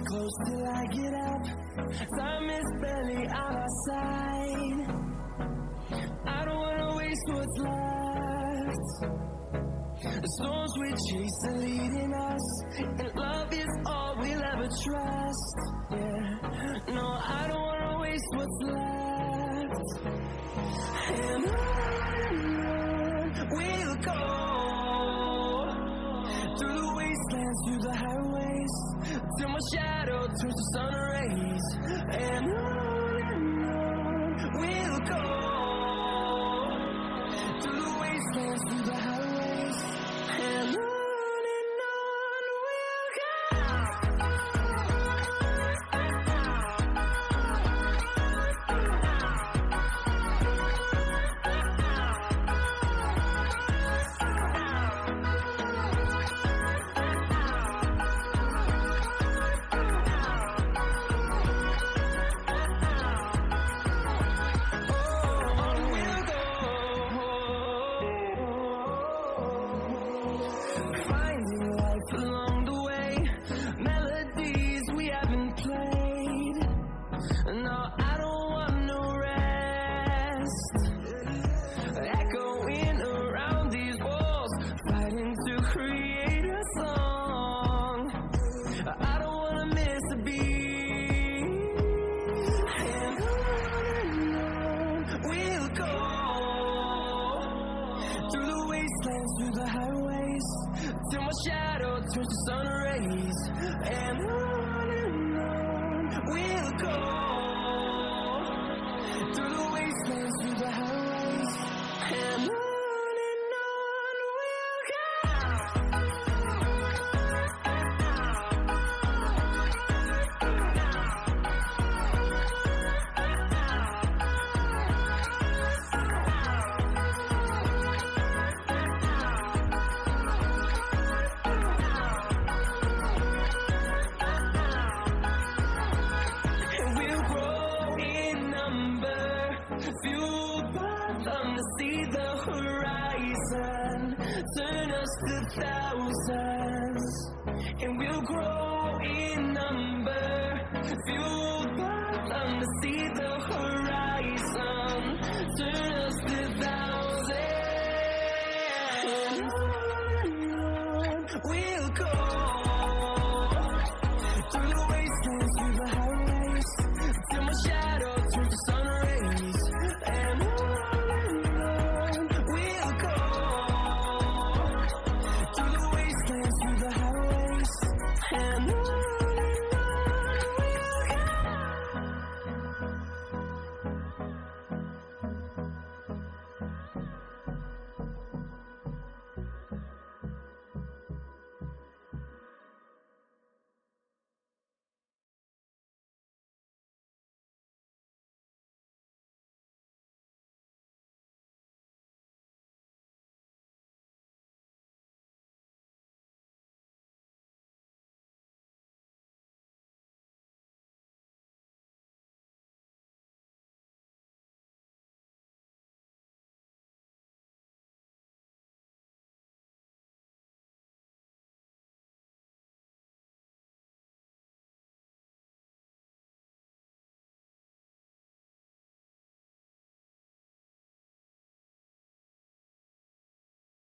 close till I get up. Time is barely on our side. I don't wanna waste what's left. The storms we chase are leading us, and love is all we'll ever trust. Yeah, no, I don't wanna waste what's left. And on we'll go, through the wastelands, through the highways, till my shadow turns to sun rays. And on we'll go, through the wastelands, through the highways, and on we'll go. Along the way, melodies we haven't played. No, I don't want no rest. Echoing around these walls, fighting to create a song. I don't wanna miss a beat. And on we'll go, through the wastelands, through the highways, till my shadow turns to sun rays. And on we'll go, through the wastelands, through the highways, and on we'll go. Fueled by them to see the horizon, turn us to thousands, and we'll grow in number. Fueled by them to see the horizon.